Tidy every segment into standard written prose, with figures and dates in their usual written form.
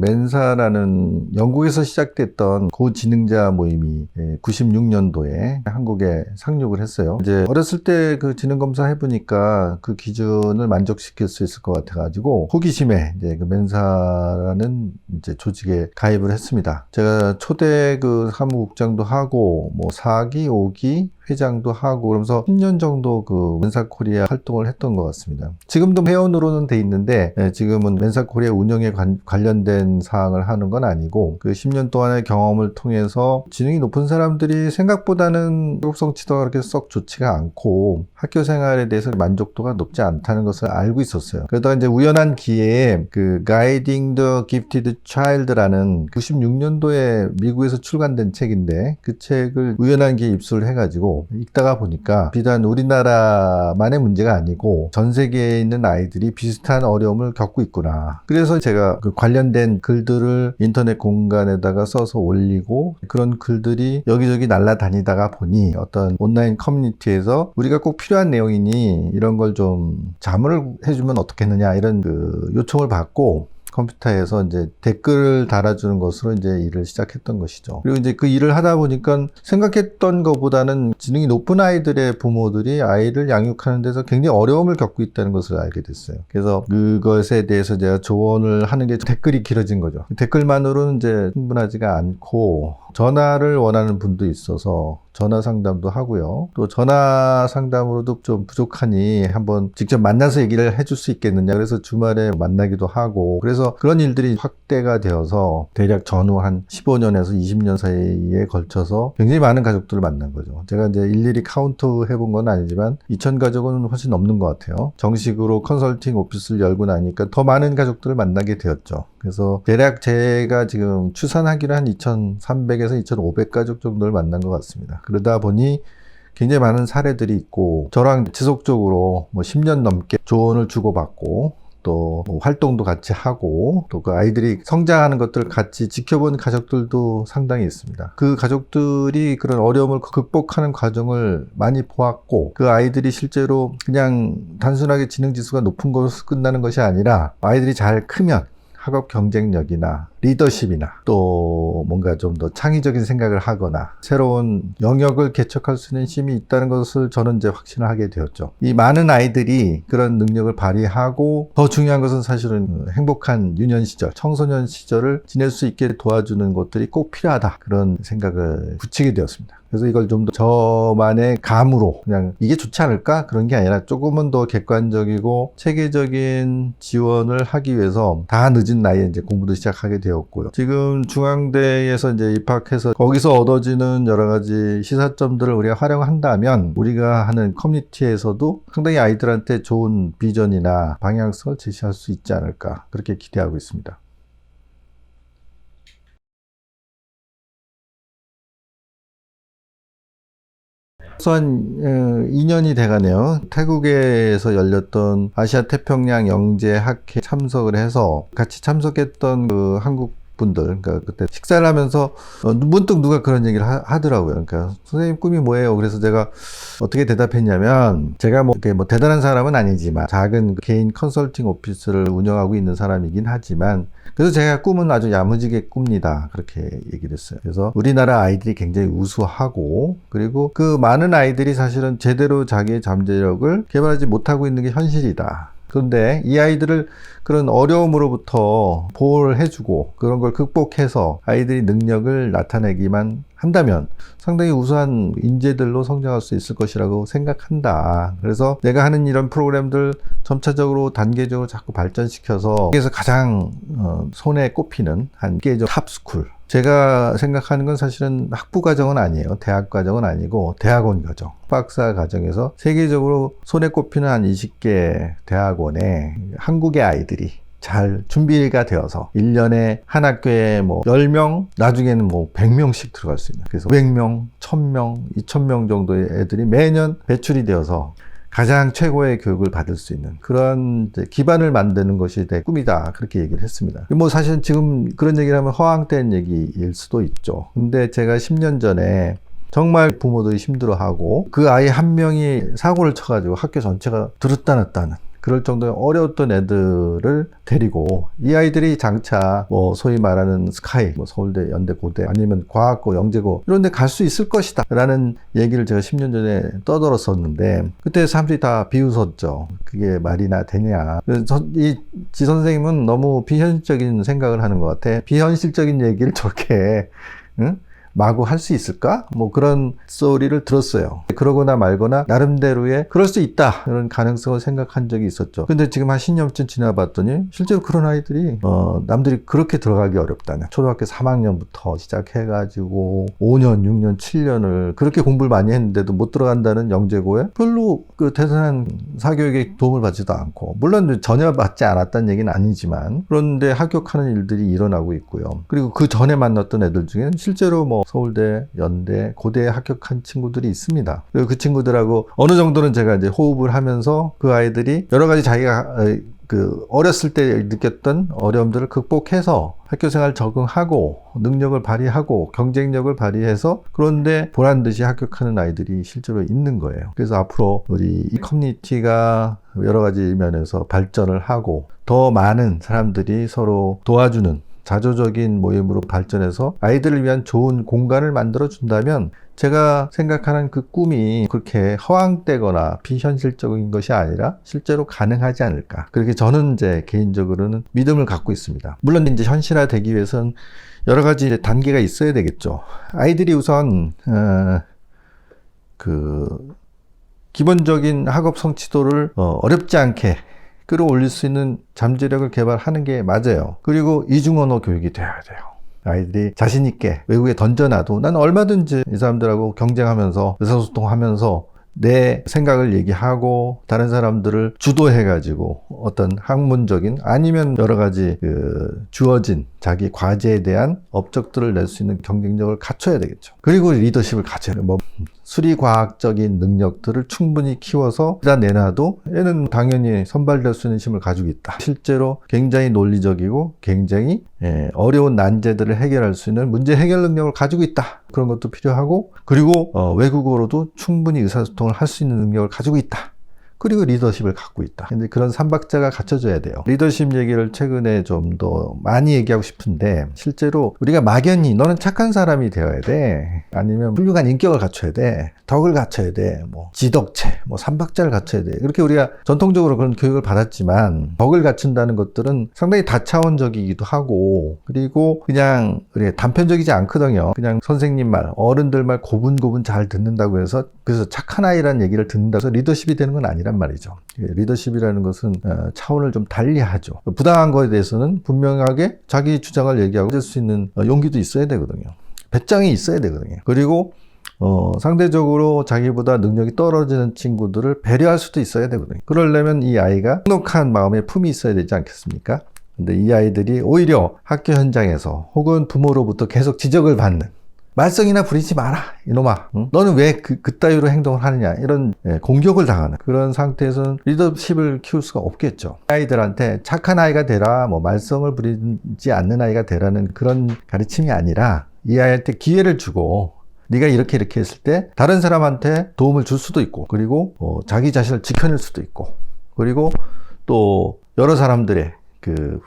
멘사라는 영국에서 시작됐던 고지능자 모임이 96년도에 한국에 상륙을 했어요. 이제 어렸을 때 그 지능검사 해보니까 그 기준을 만족시킬 수 있을 것 같아가지고 호기심에 이제 그 멘사라는 이제 조직에 가입을 했습니다. 제가 초대 그 사무국장도 하고 뭐 4기, 5기 회장도 하고 그러면서 10년 정도 그 멘사코리아 활동을 했던 것 같습니다. 지금도 회원으로는 돼 있는데 지금은 멘사코리아 운영에 관련된 사항을 하는 건 아니고 그 10년 동안의 경험을 통해서 지능이 높은 사람들이 생각보다는 학업성취도가 그렇게 썩 좋지가 않고 학교 생활에 대해서 만족도가 높지 않다는 것을 알고 있었어요. 그러다가 이제 우연한 기회에 그 Guiding the Gifted Child라는 96년도에 미국에서 출간된 책인데 그 책을 우연한 기회에 입수를 해가지고 읽다가 보니까 비단 우리나라만의 문제가 아니고 전 세계에 있는 아이들이 비슷한 어려움을 겪고 있구나. 그래서 제가 그 관련된 글들을 인터넷 공간에다가 써서 올리고 그런 글들이 여기저기 날아다니다가 보니 어떤 온라인 커뮤니티에서 우리가 꼭 필요한 내용이니 이런 걸 좀 자문을 해주면 어떻겠느냐 이런 그 요청을 받고 컴퓨터에서 이제 댓글을 달아주는 것으로 이제 일을 시작했던 것이죠. 그리고 이제 그 일을 하다 보니까 생각했던 것보다는 지능이 높은 아이들의 부모들이 아이를 양육하는 데서 굉장히 어려움을 겪고 있다는 것을 알게 됐어요. 그래서 그것에 대해서 제가 조언을 하는 게 댓글이 길어진 거죠. 댓글만으로는 이제 충분하지가 않고 전화를 원하는 분도 있어서 전화 상담도 하고요. 또 전화 상담으로도 좀 부족하니 한번 직접 만나서 얘기를 해줄 수 있겠느냐. 그래서 주말에 만나기도 하고 그래서 그런 일들이 확대가 되어서 대략 전후 한 15년에서 20년 사이에 걸쳐서 굉장히 많은 가족들을 만난 거죠. 제가 이제 일일이 카운트 해본 건 아니지만 2,000 가족은 훨씬 넘는 것 같아요. 정식으로 컨설팅 오피스를 열고 나니까 더 많은 가족들을 만나게 되었죠. 그래서 대략 제가 지금 추산하기로 한 2,300에서 2,500 가족 정도를 만난 것 같습니다. 그러다 보니 굉장히 많은 사례들이 있고 저랑 지속적으로 뭐 10년 넘게 조언을 주고받고 또 뭐 활동도 같이 하고 또 그 아이들이 성장하는 것들을 같이 지켜본 가족들도 상당히 있습니다. 그 가족들이 그런 어려움을 극복하는 과정을 많이 보았고 그 아이들이 실제로 그냥 단순하게 지능지수가 높은 것으로 끝나는 것이 아니라 아이들이 잘 크면 학업 경쟁력이나 리더십이나 또 뭔가 좀 더 창의적인 생각을 하거나 새로운 영역을 개척할 수 있는 힘이 있다는 것을 저는 이제 확신을 하게 되었죠. 이 많은 아이들이 그런 능력을 발휘하고 더 중요한 것은 사실은 행복한 유년 시절, 청소년 시절을 지낼 수 있게 도와주는 것들이 꼭 필요하다. 그런 생각을 굳히게 되었습니다. 그래서 이걸 좀 더 저만의 감으로 그냥 이게 좋지 않을까? 그런 게 아니라 조금은 더 객관적이고 체계적인 지원을 하기 위해서 다 늦은 나이에 이제 공부도 시작하게 되었고요. 지금 중앙대에서 이제 입학해서 거기서 얻어지는 여러 가지 시사점들을 우리가 활용한다면 우리가 하는 커뮤니티에서도 상당히 아이들한테 좋은 비전이나 방향성을 제시할 수 있지 않을까 그렇게 기대하고 있습니다. 벌써 한 2년이 돼가네요. 태국에서 열렸던 아시아 태평양 영재학회 참석을 해서 같이 참석했던 그 한국 분들, 그러니까 그때 식사를 하면서 문득 누가 그런 얘기를 하더라고요. 그러니까 선생님 꿈이 뭐예요? 그래서 제가 어떻게 대답했냐면 제가 뭐 대단한 사람은 아니지만 작은 개인 컨설팅 오피스를 운영하고 있는 사람이긴 하지만 그래서 제가 꿈은 아주 야무지게 꿉니다. 그렇게 얘기를 했어요. 그래서 우리나라 아이들이 굉장히 우수하고 그리고 그 많은 아이들이 사실은 제대로 자기의 잠재력을 개발하지 못하고 있는 게 현실이다. 그런데 이 아이들을 그런 어려움으로부터 보호를 해주고 그런 걸 극복해서 아이들이 능력을 나타내기만 한다면 상당히 우수한 인재들로 성장할 수 있을 것이라고 생각한다. 그래서 내가 하는 이런 프로그램들 점차적으로 단계적으로 자꾸 발전시켜서 그래서 가장 손에 꼽히는 한 개적 탑스쿨. 제가 생각하는 건 사실은 학부 과정은 아니에요. 대학 과정은 아니고 대학원 과정. 박사 과정에서 세계적으로 손에 꼽히는 한 20개 대학원에 한국의 아이들이 잘 준비가 되어서 1년에 한 학교에 뭐 10명, 나중에는 뭐 100명씩 들어갈 수 있는. 그래서 500명, 1000명, 2000명 정도의 애들이 매년 배출이 되어서 가장 최고의 교육을 받을 수 있는 그런 기반을 만드는 것이 내 꿈이다. 그렇게 얘기를 했습니다. 뭐 사실은 지금 그런 얘기를 하면 허황된 얘기일 수도 있죠. 근데 제가 10년 전에 정말 부모들이 힘들어하고 그 아이 한 명이 사고를 쳐가지고 학교 전체가 들었다 놨다 하는 그럴 정도의 어려웠던 애들을 데리고 이 아이들이 장차 뭐 소위 말하는 스카이, 뭐 서울대, 연대, 고대 아니면 과학고, 영재고 이런 데 갈 수 있을 것이다 라는 얘기를 제가 10년 전에 떠들었었는데 그때 사람들이 다 비웃었죠. 그게 말이나 되냐. 이 지 선생님은 너무 비현실적인 생각을 하는 것 같아. 비현실적인 얘기를 저렇게 응? 마구 할 수 있을까? 뭐 그런 소리를 들었어요. 그러거나 말거나 나름대로의 그럴 수 있다 이런 가능성을 생각한 적이 있었죠. 근데 지금 한 10년쯤 지나봤더니 실제로 그런 아이들이 남들이 그렇게 들어가기 어렵다는, 초등학교 3학년부터 시작해가지고 5년, 6년, 7년을 그렇게 공부를 많이 했는데도 못 들어간다는 영재고에 별로 그 대단한 사교육에 도움을 받지도 않고, 물론 전혀 받지 않았다는 얘기는 아니지만 그런데 합격하는 일들이 일어나고 있고요. 그리고 그 전에 만났던 애들 중에는 실제로 뭐 서울대, 연대, 고대에 합격한 친구들이 있습니다. 그리고 그 친구들하고 어느 정도는 제가 이제 호흡을 하면서 그 아이들이 여러 가지 자기가 그 어렸을 때 느꼈던 어려움들을 극복해서 학교생활 적응하고 능력을 발휘하고 경쟁력을 발휘해서 그런데 보란듯이 합격하는 아이들이 실제로 있는 거예요. 그래서 앞으로 우리 이 커뮤니티가 여러 가지 면에서 발전을 하고 더 많은 사람들이 서로 도와주는 자조적인 모임으로 발전해서 아이들을 위한 좋은 공간을 만들어 준다면 제가 생각하는 그 꿈이 그렇게 허황되거나 비현실적인 것이 아니라 실제로 가능하지 않을까. 그렇게 저는 이제 개인적으로는 믿음을 갖고 있습니다. 물론 이제 현실화되기 위해서는 여러 가지 단계가 있어야 되겠죠. 아이들이 우선 그 기본적인 학업 성취도를 어렵지 않게 끌어올릴 수 있는 잠재력을 개발하는 게 맞아요. 그리고 이중언어 교육이 돼야 돼요. 아이들이 자신 있게 외국에 던져놔도 난 얼마든지 이 사람들하고 경쟁하면서 의사소통하면서 내 생각을 얘기하고 다른 사람들을 주도해가지고 어떤 학문적인 아니면 여러 가지 주어진 자기 과제에 대한 업적들을 낼 수 있는 경쟁력을 갖춰야 되겠죠. 그리고 리더십을 갖춰야 돼요. 뭐 수리과학적인 능력들을 충분히 키워서 일단 내놔도 얘는 당연히 선발될 수 있는 힘을 가지고 있다. 실제로 굉장히 논리적이고 굉장히 어려운 난제들을 해결할 수 있는 문제 해결 능력을 가지고 있다. 그런 것도 필요하고, 그리고 외국어로도 충분히 의사소통을 할 수 있는 능력을 가지고 있다. 그리고 리더십을 갖고 있다. 근데 그런 삼박자가 갖춰져야 돼요. 리더십 얘기를 최근에 좀 더 많이 얘기하고 싶은데, 실제로 우리가 막연히 너는 착한 사람이 되어야 돼, 아니면 훌륭한 인격을 갖춰야 돼, 덕을 갖춰야 돼, 뭐 지덕체, 뭐 삼박자를 갖춰야 돼, 그렇게 우리가 전통적으로 그런 교육을 받았지만 덕을 갖춘다는 것들은 상당히 다차원적이기도 하고, 그리고 그냥 우리가 단편적이지 않거든요. 그냥 선생님 말, 어른들 말 고분고분 잘 듣는다고 해서 그래서 착한 아이라는 얘기를 듣는다고 해서 리더십이 되는 건 아니란 말이죠. 리더십이라는 것은 차원을 좀 달리하죠. 부당한 거에 대해서는 분명하게 자기 주장을 얘기하고 할 수 있는 용기도 있어야 되거든요. 배짱이 있어야 되거든요. 그리고 상대적으로 자기보다 능력이 떨어지는 친구들을 배려할 수도 있어야 되거든요. 그러려면 이 아이가 행복한 마음의 품이 있어야 되지 않겠습니까? 근데 이 아이들이 오히려 학교 현장에서 혹은 부모로부터 계속 지적을 받는, 말썽이나 부리지 마라 이놈아, 응? 너는 왜 그따위로 행동을 하느냐, 이런 공격을 당하는 그런 상태에서는 리더십을 키울 수가 없겠죠. 아이들한테 착한 아이가 되라, 뭐 말썽을 부리지 않는 아이가 되라는 그런 가르침이 아니라 이 아이한테 기회를 주고 네가 이렇게 했을 때 다른 사람한테 도움을 줄 수도 있고, 그리고 자기 자신을 지켜낼 수도 있고, 그리고 또 여러 사람들의 그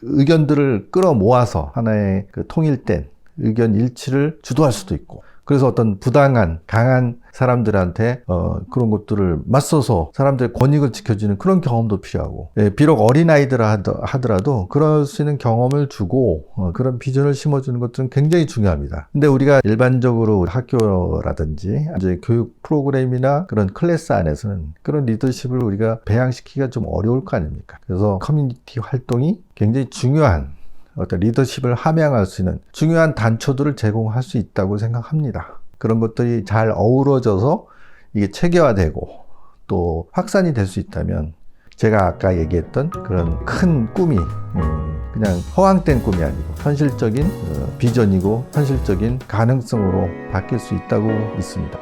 의견들을 끌어모아서 하나의 통일된 의견 일치를 주도할 수도 있고, 그래서 어떤 부당한 강한 사람들한테 그런 것들을 맞서서 사람들의 권익을 지켜주는 그런 경험도 필요하고, 비록 어린아이들 하더라도 그럴 수 있는 경험을 주고 그런 비전을 심어주는 것들은 굉장히 중요합니다. 근데 우리가 일반적으로 학교라든지 이제 교육 프로그램이나 그런 클래스 안에서는 그런 리더십을 우리가 배양시키기가 좀 어려울 거 아닙니까? 그래서 커뮤니티 활동이 굉장히 중요한, 어떤 리더십을 함양할 수 있는 중요한 단초들을 제공할 수 있다고 생각합니다. 그런 것들이 잘 어우러져서 이게 체계화되고 또 확산이 될 수 있다면 제가 아까 얘기했던 그런 큰 꿈이 그냥 허황된 꿈이 아니고 현실적인 비전이고 현실적인 가능성으로 바뀔 수 있다고 믿습니다.